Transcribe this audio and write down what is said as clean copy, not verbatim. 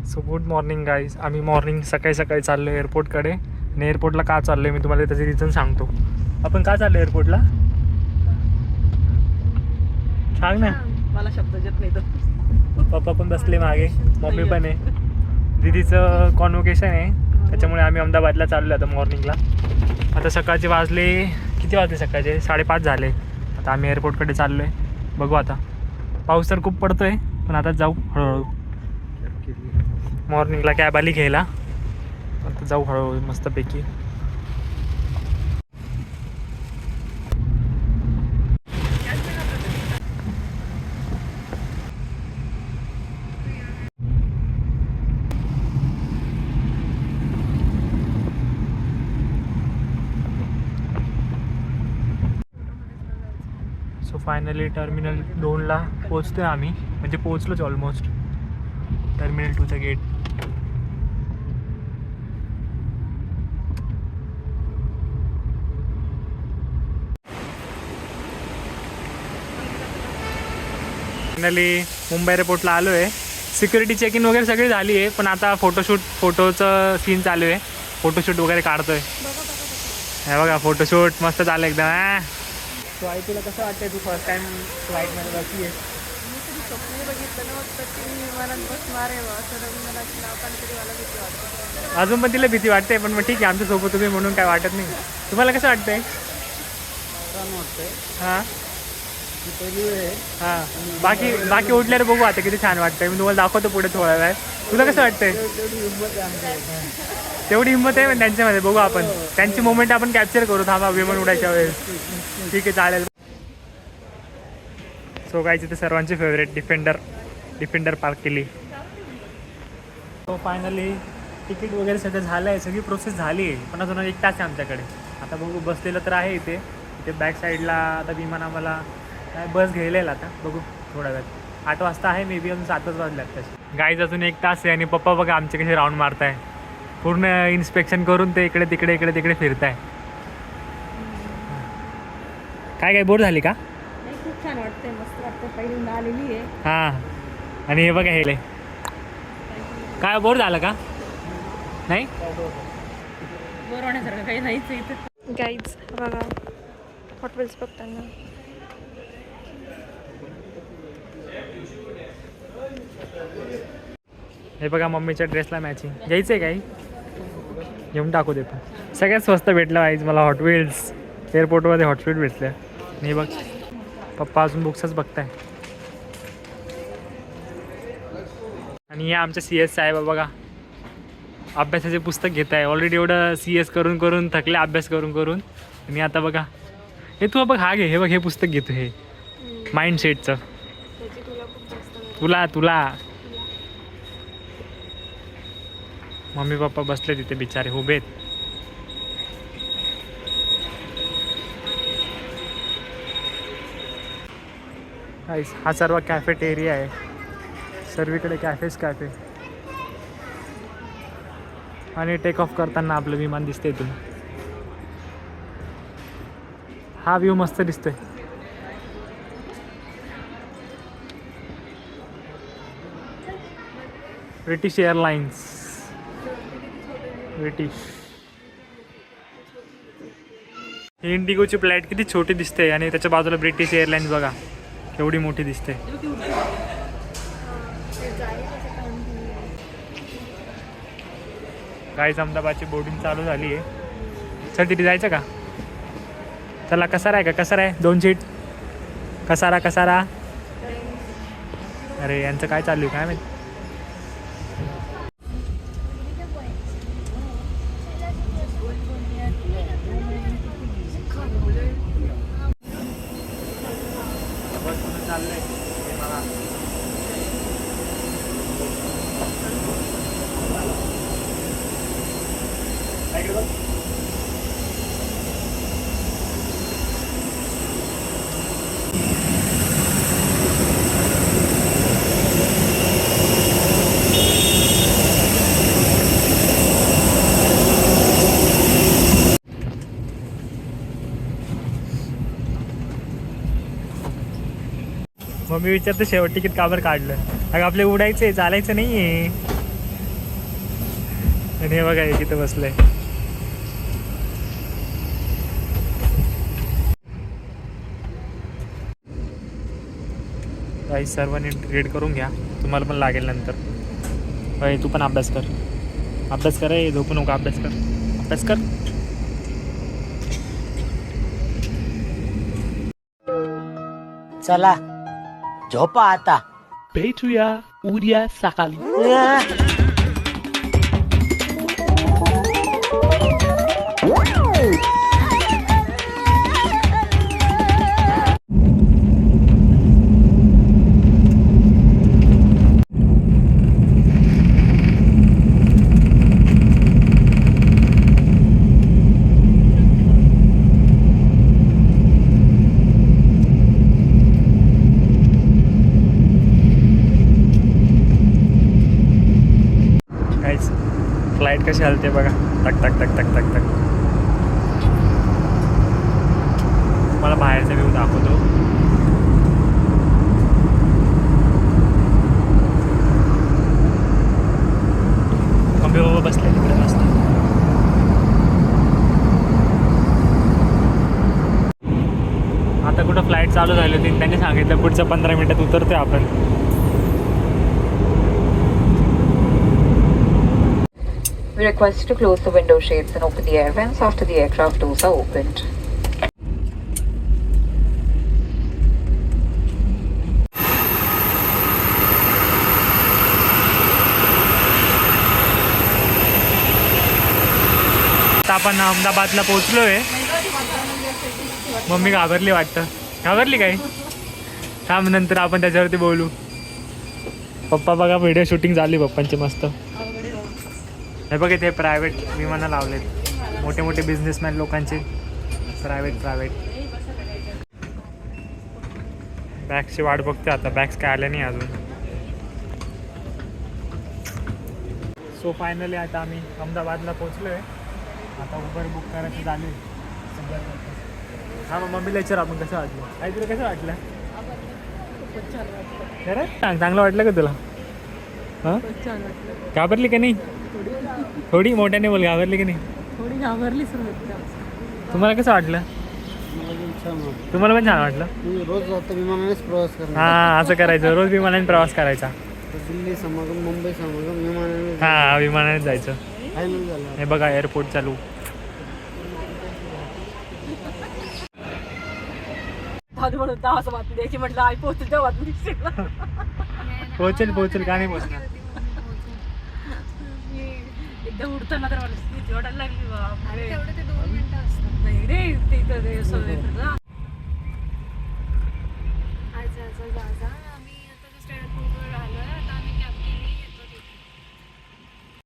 So good morning guys. आम्ही morning सकाळी सकाळी चाललो एअरपोर्टकडे. आणि एअरपोर्टला का चाललो आहे मी तुम्हाला त्याचे रिझन सांगतो. आपण का चाललो एअरपोर्टला सांग ना. मला शब्द येत नाही तर. पप्पा पण बसले मागे, मम्मी पण आहे. दीदीचं कॉन्व्होकेशन आहे त्याच्यामुळे आम्ही अहमदाबादला चाललो आता मॉर्निंगला. आता सकाळचे वाजले किती वाजले, सकाळचे 5:30 झाले. आता आम्ही एअरपोर्टकडे चाललो आहे. बघू आता. पाऊस तर खूप पडतो आहे पण आता जाऊ हळूहळू. मॉर्निंगला कॅब आली घ्यायला, आता जाऊ हळूहळू मस्तपैकी. सो फायनली टर्मिनल 2ला पोचतो आहे आम्ही, म्हणजे पोचलोच ऑलमोस्ट. टर्मिनल 2चं गेट. फायनली मुंबई एअरपोर्टला आलो आहे. सिक्युरिटी चेक इन वगैरे सगळी झाली आहे, पण आता फोटोचं सीन चालू आहे. फोटोशूट वगैरे काढतोय. हे बघा फोटोशूट मस्त चाललं एकदम. सो आई तुला कसं वाटतंय, तू फर्स्ट टाइम फ्लाईटमध्ये बसली आहे? मी कधी स्वप्न बघितलं नव्हतं की मी विमानात बसणार आहे असं. रवींद्रनाथ नावाने तरी मला भीती वाटते. अजून पण तिला भीती वाटते, पण मग ठीक आहे आमच्यासोबत तुम्ही म्हणून काय वाटत नाही. तुम्हाला कसं वाटतंय? छान वाटतंय. हां पहिली वेळ आहे. हां. बाकी उठल्यावर बघू आता किती छान वाटतंय. मी तुम्हाला दाखवतो पुढे थोड्या वेळ. तुला कसं वाटतंय? तेवढी हिंमत आहे आमच्या. तेवढी हिंमत आहे पण त्यांच्यामध्ये. बघू आपण त्यांची मोमेंट आपण कॅप्चर करू. थांबा विमान उडायच्या वेळेस. ठीक आहे चालेल. सो काय तिथे सर्वांची फेवरेट डिफेंडर पार्क केली. सो फायनली तिकीट वगैरे सगळं झालं आहे, सगळी प्रोसेस झाली आहे, पण अजून 1 तास आहे आमच्याकडे. आता बघू, बसलेलं तर आहे इथे बॅक साईडला. आता विमान आम्हाला बस घ्यायला येईल आता. बघू थोड्या वेळात. 8 वाजता आहे, मे बी अजून 7च वाजले तसे. गाईज अजून 1 तास आहे आणि पप्पा बघा आमचे कसे राऊंड मारताय. पूर्ण इन्स्पेक्शन करून ते इकडे तिकडे फिरताय. काय बोर झाली का? नाही, खूप छान वाटतंय, मस्त वाटतं. पहिल्यांदा आलेली आहे. हां. आणि हे बघा हे काय बोर झालं का? नाही बरं होण्यासारखं काही नाहीच आहे इथं. गाईज बघा हॉटेल्स बघताना. हे बघा मम्मीच्या ड्रेसला मॅचिंग घ्यायचं आहे काही, घेऊन टाकू दे. पण सगळ्यात स्वस्त भेटलं वाईज मला हॉट व्हील्स. एअरपोर्टमध्ये हॉट व्हील्स भेटल्या. आणि बघ पप्पा अजून बुक्सच बघताय. आणि या आमच्या CS साहेब बघा अभ्यासाचे पुस्तक घेत आहे. ऑलरेडी एवढं CS करून थकले अभ्यास करून. आणि आता बघा हे तू बघ, हा घे, हे बघ हे पुस्तक घेतो, हे माइंडसेटचं. तुला मम्मी पप्पा बसले तिथे बिचारे उभे आहेत. हा सर्व कॅफेटेरिया आहे. सर्वीकडे कॅफे. आणि टेक ऑफ करताना आपलं विमान दिसतंय इथून. हा व्ह्यू मस्त दिसतोय. British Airlines. ही इंडिगोची फ्लाईट किती छोटी दिसते आणि त्याच्या बाजूला ब्रिटिश एअरलाइन्स बघा केवढी मोठी दिसते. गाईज अहमदाबादची बोर्डिंग चालू झाली आहे. चल तिथे जायचं का? चला. कसारा आहे का? कसारा आहे 2 सीट. कसारा. अरे यांचं काय चालू आहे काय माहिती. मग मी विचारतो शेवट तिकीट का बरं काढलं? अगं आपले उडायचं आहे, चालायचं नाही आहे. आणि हे बघा एक इथं बसलंय. काही सर्वांनी रीड करून घ्या, तुम्हाला पण लागेल नंतर. अय तू पण अभ्यास कर, अभ्यास कर. झोपू नको, अभ्यास कर, अभ्यास कर. चला झोपा आता. भेटूया उद्या सकाळी. काहीच फ्लाईट कशी हलते बघा, टक टक टक टक टक टक. तुम्हाला बाहेरचा व्ह्यू दाखवतो. मम्मी बाबा बसले तिकडे मस्त. आता कुठं फ्लाईट चालू झाली होती, त्यांनी सांगितलं पुढच्या 15 मिनिटात उतरतोय आपण. We request you to close the window shades and open the air vents after the aircraft doors are opened. आता आपण अहमदाबादला पोहोचलोय. मम्मी घाबरली वाटतं. घाबरली काय? थांब, नंतर आपण त्याच्यावरती बोलू. पप्पा बघा व्हिडिओ शूटिंग झाली पप्पांची मस्त. हे बघ इथे प्रायव्हेट विमानं लावलेत, मोठे मोठे बिझनेसमॅन लोकांचे. प्रायव्हेट बॅग्सची वाट बघते आता. बॅग्स काय आल्या नाही अजून. सो फायनली आता आम्ही अहमदाबादला पोहोचलो आहे. आता उबर बुक करायचं झाली. हा मग मम्मीला विचार आपण कसं वाटलं. आई तुला कसं वाटलं? खरं सांग, चांगलं वाटलं का तुला? हां घाबरली का नाही? थोडी मोठ्याने बोल, घाबरली की नाही? थोडी घाबरली तुम्हाला कसं वाटलं? तुम्हाला पण छान वाटलं? रोज जातो विमानानेच प्रवास करणार. हां असं करायचं, रोज विमानाने प्रवास करायचा. दिल्ली समागम, मुंबई समागम विमानाने हां विमानाने जायचं. फायनल झालं. हे बघा एअरपोर्ट चालू. म्हणून दहा असं बातमी द्यायची, म्हटलं आई पोहोचते तेव्हा बातमी पोहोचेल का नाही पोहोचणार? एकदा उडताना तर मला भीती वाटायला लागली. बापरे तेवढे ते 2 मिनिटं असतात. नाही रे, ते सवय जा